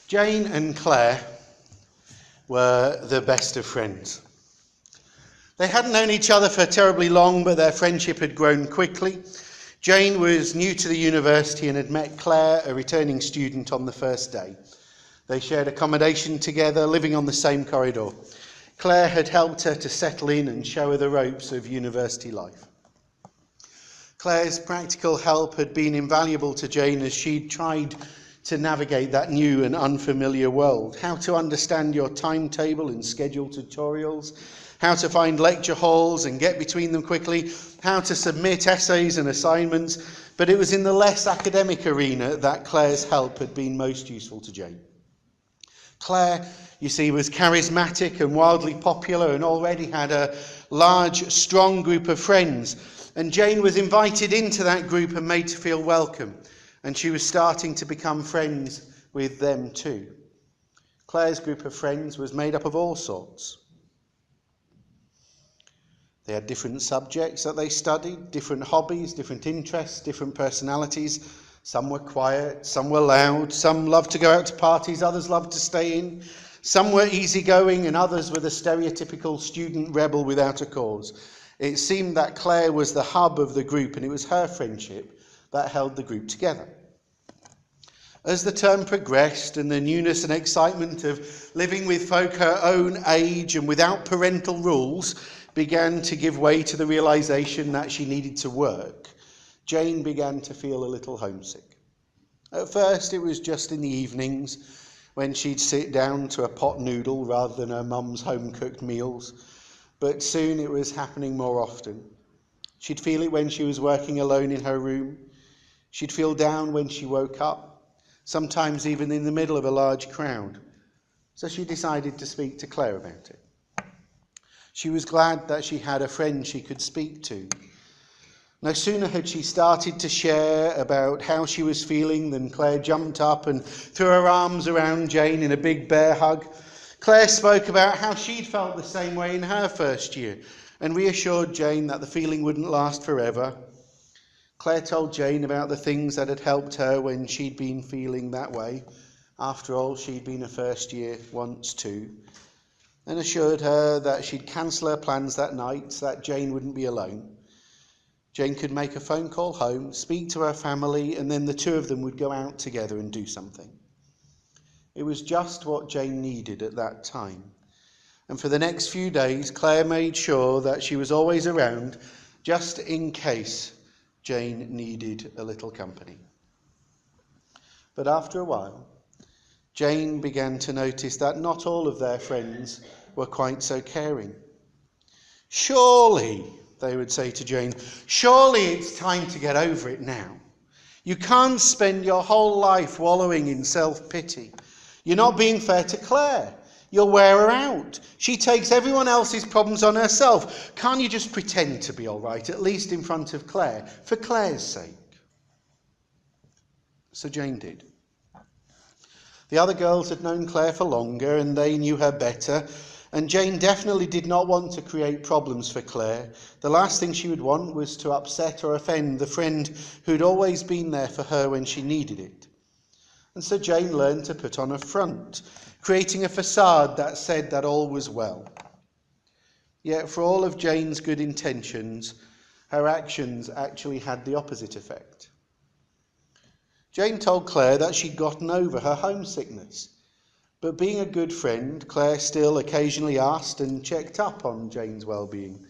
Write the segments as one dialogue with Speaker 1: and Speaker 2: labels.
Speaker 1: Jane and Claire were the best of friends. They hadn't known each other for terribly long, but their friendship had grown quickly. Jane was new to the university and had met Claire, a returning student, on the first day. They shared accommodation together, living on the same corridor. Claire had helped her to settle in and show her the ropes of university life. Claire's practical help had been invaluable to Jane as she'd tried to navigate that new and unfamiliar world. How to understand your timetable and schedule tutorials, how to find lecture halls and get between them quickly, how to submit essays and assignments. But it was in the less academic arena that Claire's help had been most useful to Jane. Claire, you see, was charismatic and wildly popular and already had a large, strong group of friends. And Jane was invited into that group and made to feel welcome. And she was starting to become friends with them too. Claire's group of friends was made up of all sorts. They had different subjects that they studied, different hobbies, different interests, different personalities. Some were quiet, some were loud, some loved to go out to parties, others loved to stay in. Some were easygoing and others were the stereotypical student rebel without a cause. It seemed that Claire was the hub of the group, and it was her friendship that held the group together. As the term progressed and the newness and excitement of living with folk her own age and without parental rules began to give way to the realization that she needed to work, Jane began to feel a little homesick. At first it was just in the evenings when she'd sit down to a pot noodle rather than her mum's home-cooked meals, but soon it was happening more often. She'd feel it when she was working alone in her room. She'd feel down when she woke up, sometimes even in the middle of a large crowd. So she decided to speak to Claire about it. She was glad that she had a friend she could speak to. No sooner had she started to share about how she was feeling than Claire jumped up and threw her arms around Jane in a big bear hug. Claire spoke about how she'd felt the same way in her first year and reassured Jane that the feeling wouldn't last forever. Claire told Jane about the things that had helped her when she'd been feeling that way. After all, she'd been a first year once too, and assured her that she'd cancel her plans that night so that Jane wouldn't be alone. Jane could make a phone call home, speak to her family, and then the two of them would go out together and do something. It was just what Jane needed at that time. And for the next few days, Claire made sure that she was always around, just in case Jane needed a little company. But after a while, Jane began to notice that not all of their friends were quite so caring. "Surely," they would say to Jane, "surely it's time to get over it now. You can't spend your whole life wallowing in self-pity. You're not being fair to Claire. You'll wear her out. She takes everyone else's problems on herself. Can't you just pretend to be all right, at least in front of Claire, for Claire's sake?" So Jane did. The other girls had known Claire for longer, and they knew her better, and Jane definitely did not want to create problems for Claire. The last thing she would want was to upset or offend the friend who'd always been there for her when she needed it. And so Jane learned to put on a front, creating a facade that said that all was well. Yet for all of Jane's good intentions, her actions actually had the opposite effect. Jane told Claire that she'd gotten over her homesickness, but being a good friend, Claire still occasionally asked and checked up on Jane's well-being.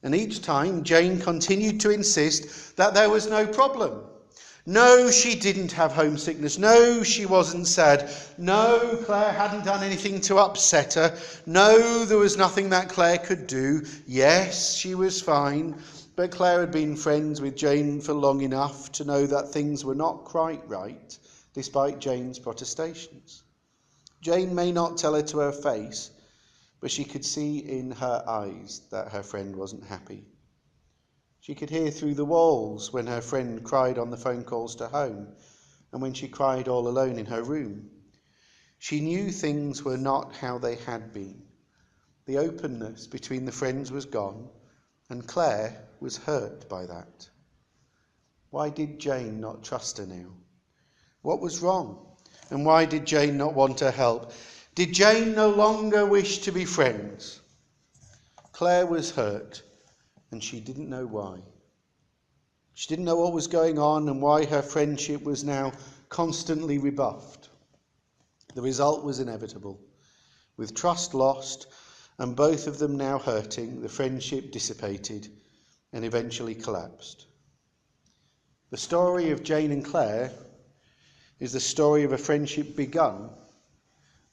Speaker 1: And each time, Jane continued to insist that there was no problem. No, she didn't have homesickness. No, she wasn't sad. No, Claire hadn't done anything to upset her. No, there was nothing that Claire could do. Yes, she was fine. But Claire had been friends with Jane for long enough to know that things were not quite right, despite Jane's protestations. Jane may not tell her to her face, but she could see in her eyes that her friend wasn't happy. She could hear through the walls when her friend cried on the phone calls to home, and when she cried all alone in her room. She knew things were not how they had been. The openness between the friends was gone, and Claire was hurt by that. Why did Jane not trust her now? What was wrong? And why did Jane not want her help? Did Jane no longer wish to be friends? Claire was hurt, and she didn't know why. She didn't know what was going on and why her friendship was now constantly rebuffed. The result was inevitable. With trust lost and both of them now hurting, the friendship dissipated and eventually collapsed. The story of Jane and Claire is the story of a friendship begun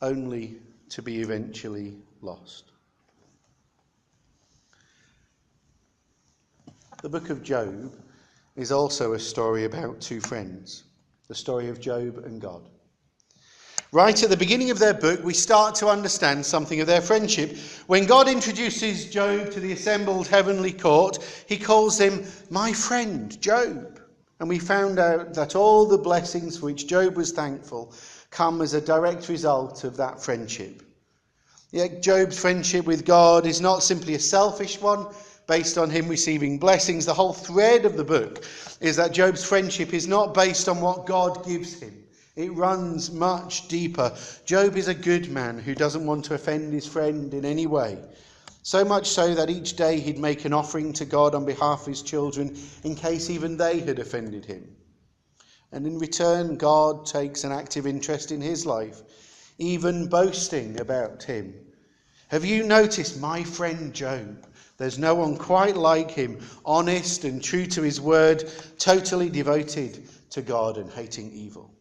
Speaker 1: only to be eventually lost. The book of Job is also a story about two friends, the story of Job and God. Right at the beginning of their book, we start to understand something of their friendship. When God introduces Job to the assembled heavenly court, he calls him my friend, Job. And we found out that all the blessings for which Job was thankful come as a direct result of that friendship. Yet Job's friendship with God is not simply a selfish one, based on him receiving blessings. The whole thread of the book is that Job's friendship is not based on what God gives him. It runs much deeper. Job is a good man who doesn't want to offend his friend in any way. So much so that each day he'd make an offering to God on behalf of his children in case even they had offended him. And in return, God takes an active interest in his life, even boasting about him. Have you noticed my friend Job? There's no one quite like him, honest and true to his word, totally devoted to God and hating evil.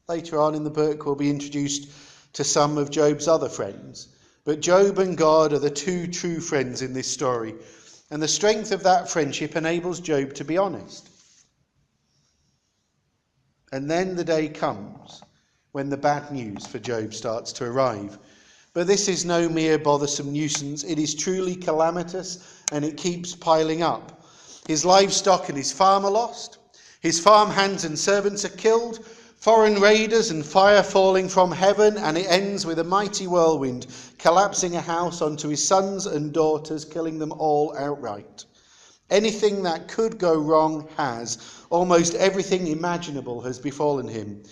Speaker 1: Later on in the book, we'll be introduced to some of Job's other friends. But Job and God are the two true friends in this story. And the strength of that friendship enables Job to be honest. And then the day comes when the bad news for Job starts to arrive. But this is no mere bothersome nuisance. It is truly calamitous, and it keeps piling up. His livestock and his farm are lost. His farm hands and servants are killed. Foreign raiders and fire falling from heaven, and it ends with a mighty whirlwind collapsing a house onto his sons and daughters, killing them all outright. Anything that could go wrong has. Almost everything imaginable has befallen him.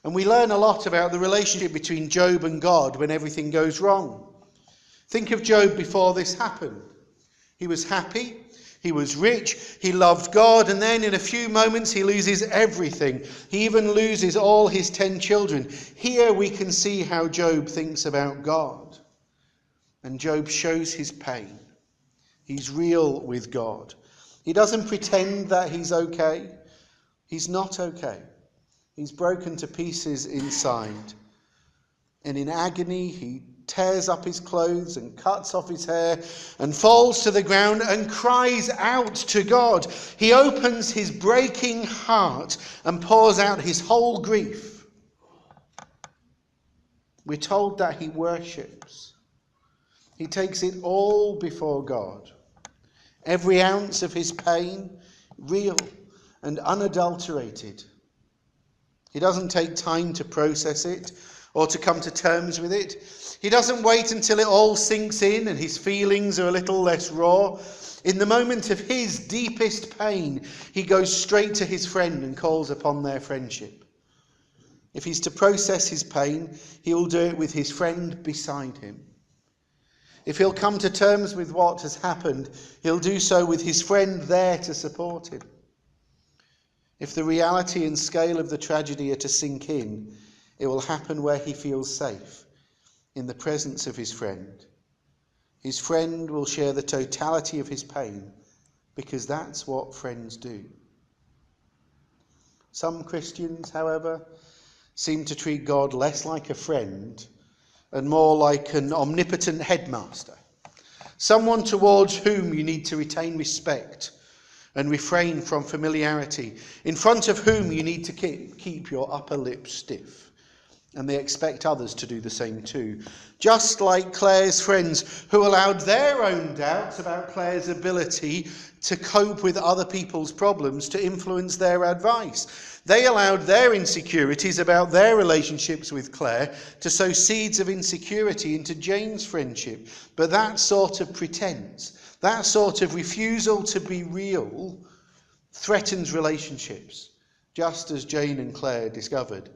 Speaker 1: And we learn a lot about the relationship between Job and God when everything goes wrong. Think of Job before this happened. He was happy. He was rich, he loved God, and then in a few moments he loses everything. He even loses all his 10 children. Here we can see how Job thinks about God. And Job shows his pain. He's real with God. He doesn't pretend that he's okay. He's not okay. He's broken to pieces inside. And in agony, he tears up his clothes and cuts off his hair and falls to the ground and cries out to God. He opens his breaking heart and pours out his whole grief. We're told that he worships. He takes it all before God. Every ounce of his pain, real and unadulterated. He doesn't take time to process it or to come to terms with it. He doesn't wait until it all sinks in and his feelings are a little less raw. In the moment of his deepest pain, he goes straight to his friend and calls upon their friendship. If he's to process his pain, he will do it with his friend beside him. If he'll come to terms with what has happened, he'll do so with his friend there to support him. If the reality and scale of the tragedy are to sink in, it will happen where he feels safe, in the presence of his friend. His friend will share the totality of his pain, because that's what friends do. Some Christians, however, seem to treat God less like a friend and more like an omnipotent headmaster, someone towards whom you need to retain respect and refrain from familiarity, in front of whom you need to keep your upper lip stiff. And they expect others to do the same too. Just like Claire's friends, who allowed their own doubts about Claire's ability to cope with other people's problems to influence their advice. They allowed their insecurities about their relationships with Claire to sow seeds of insecurity into Jane's friendship. But that sort of pretense, that sort of refusal to be real, threatens relationships, just as Jane and Claire discovered.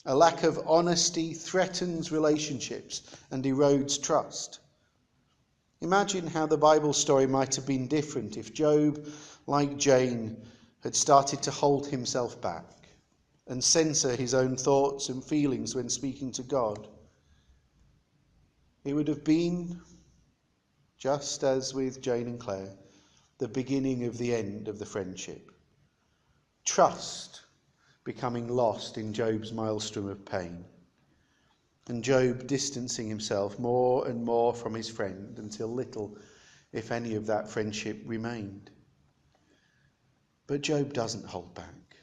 Speaker 1: A lack of honesty threatens relationships and erodes trust. Imagine how the Bible story might have been different if Job, like Jane, had started to hold himself back and censor his own thoughts and feelings when speaking to God. It would have been, just as with Jane and Claire, the beginning of the end of the friendship. Trust becoming lost in Job's maelstrom of pain, and Job distancing himself more and more from his friend until little, if any, of that friendship remained. But Job doesn't hold back,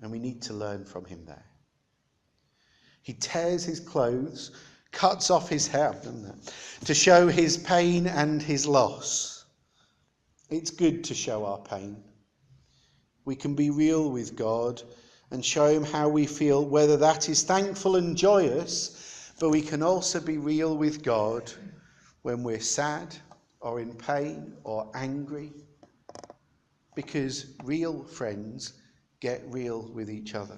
Speaker 1: and we need to learn from him there. He tears his clothes, cuts off his hair, to show his pain and his loss. It's good to show our pain. We can be real with God and show him how we feel, whether that is thankful and joyous, but we can also be real with God when we're sad or in pain or angry, because real friends get real with each other.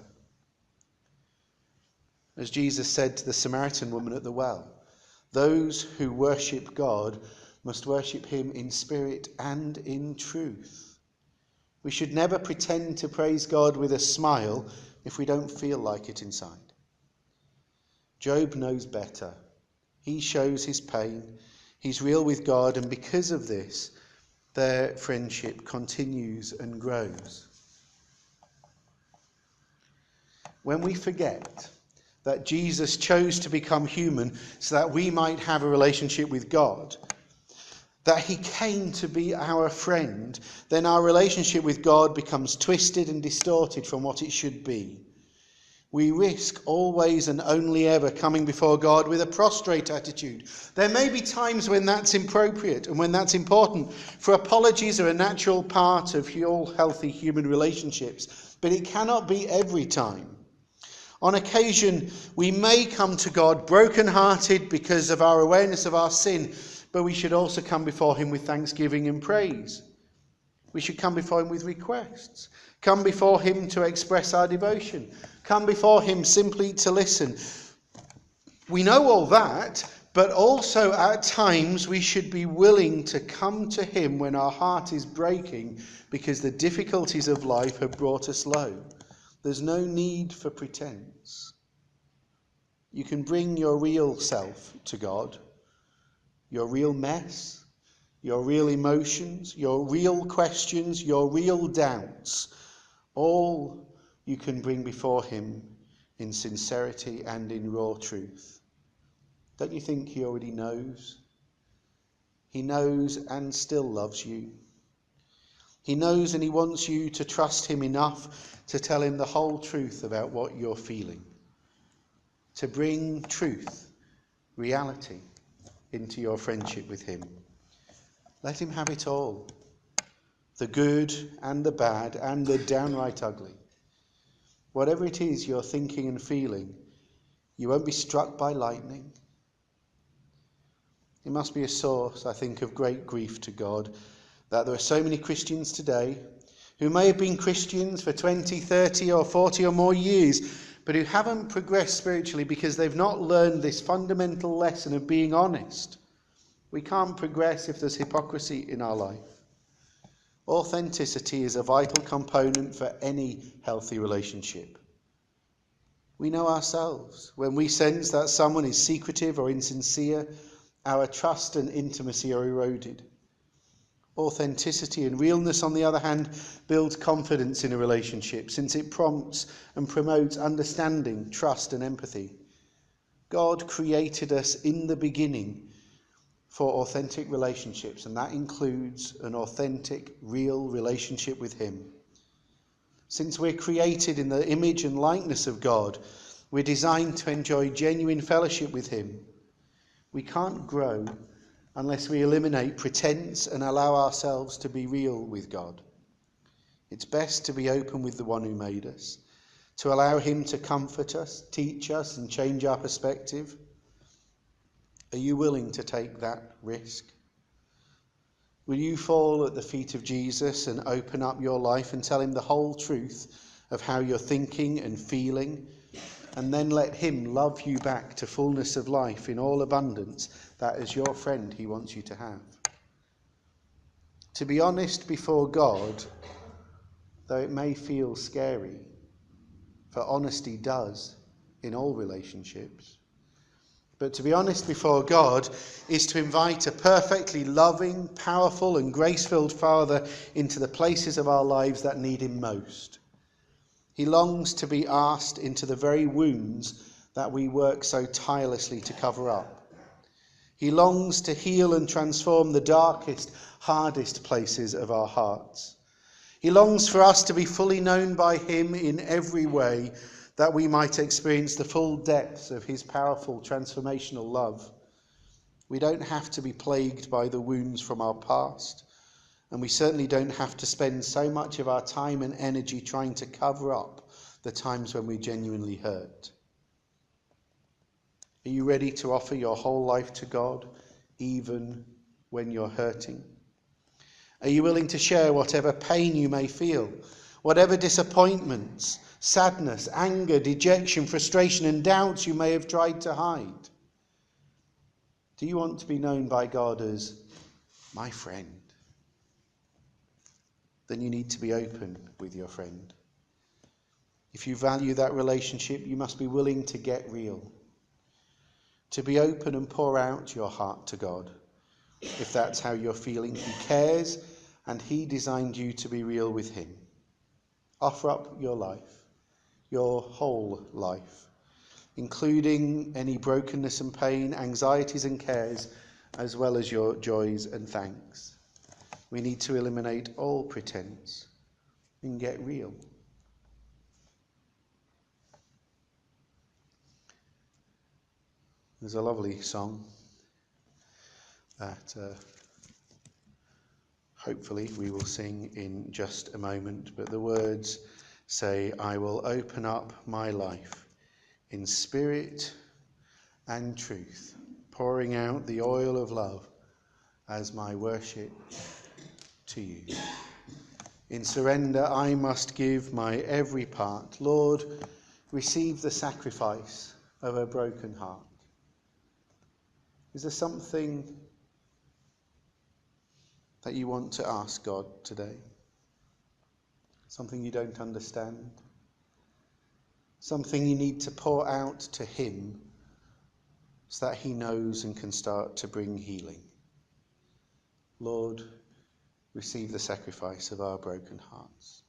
Speaker 1: As Jesus said to the Samaritan woman at the well, those who worship God must worship him in spirit and in truth. We should never pretend to praise God with a smile if we don't feel like it inside. Job knows better. He shows his pain. He's real with God, and because of this, their friendship continues and grows. When we forget that Jesus chose to become human so that we might have a relationship with God, that he came to be our friend, then our relationship with God becomes twisted and distorted from what it should be. We risk always and only ever coming before God with a prostrate attitude. There may be times when that's appropriate and when that's important, for apologies are a natural part of all healthy human relationships, but it cannot be every time. On occasion, we may come to God broken-hearted because of our awareness of our sin, but we should also come before him with thanksgiving and praise. We should come before him with requests. Come before him to express our devotion. Come before him simply to listen. We know all that, but also at times we should be willing to come to him when our heart is breaking because the difficulties of life have brought us low. There's no need for pretense. You can bring your real self to God. Your real mess, your real emotions, your real questions, your real doubts, all you can bring before him in sincerity and in raw truth. Don't you think he already knows? He knows and still loves you. He knows and he wants you to trust him enough to tell him the whole truth about what you're feeling. To bring truth, reality, into your friendship with him. Let him have it all. The good and the bad and the downright ugly. Whatever it is you're thinking and feeling, you won't be struck by lightning. It must be a source, I think, of great grief to God that there are so many Christians today who may have been Christians for 20, 30 or 40 or more years, but who haven't progressed spiritually because they've not learned this fundamental lesson of being honest. We can't progress if there's hypocrisy in our life. Authenticity is a vital component for any healthy relationship. We know ourselves. When we sense that someone is secretive or insincere, our trust and intimacy are eroded. Authenticity and realness, on the other hand, builds confidence in a relationship, since it prompts and promotes understanding, trust and empathy. God created us in the beginning for authentic relationships, and that includes an authentic, real relationship with him. Since we're created in the image and likeness of God, we're designed to enjoy genuine fellowship with him. We can't grow unless we eliminate pretense and allow ourselves to be real with God. It's best to be open with the one who made us, to allow him to comfort us, teach us, and change our perspective. Are you willing to take that risk? Will you fall at the feet of Jesus and open up your life and tell him the whole truth of how you're thinking and feeling, and then let him love you back to fullness of life in all abundance. That is your friend he wants you to have. To be honest before God, though it may feel scary, for honesty does in all relationships, but to be honest before God is to invite a perfectly loving, powerful and grace-filled Father into the places of our lives that need him most. He longs to be asked into the very wounds that we work so tirelessly to cover up. He longs to heal and transform the darkest, hardest places of our hearts. He longs for us to be fully known by him in every way, that we might experience the full depths of his powerful transformational love. We don't have to be plagued by the wounds from our past, and we certainly don't have to spend so much of our time and energy trying to cover up the times when we genuinely hurt. Are you ready to offer your whole life to God, even when you're hurting? Are you willing to share whatever pain you may feel, whatever disappointments, sadness, anger, dejection, frustration and doubts you may have tried to hide? Do you want to be known by God as my friend? Then you need to be open with your friend. If you value that relationship, you must be willing to get real, to be open and pour out your heart to God. If that's how you're feeling, he cares and he designed you to be real with him. Offer up your life, your whole life, including any brokenness and pain, anxieties and cares, as well as your joys and thanks. We need to eliminate all pretense and get real. There's a lovely song that hopefully we will sing in just a moment, but the words say, I will open up my life in spirit and truth, pouring out the oil of love as my worship to you. In surrender I must give my every part. Lord, receive the sacrifice of a broken heart. Is there something that you want to ask God today? Something you don't understand? Something you need to pour out to him so that he knows and can start to bring healing? Lord, receive the sacrifice of our broken hearts.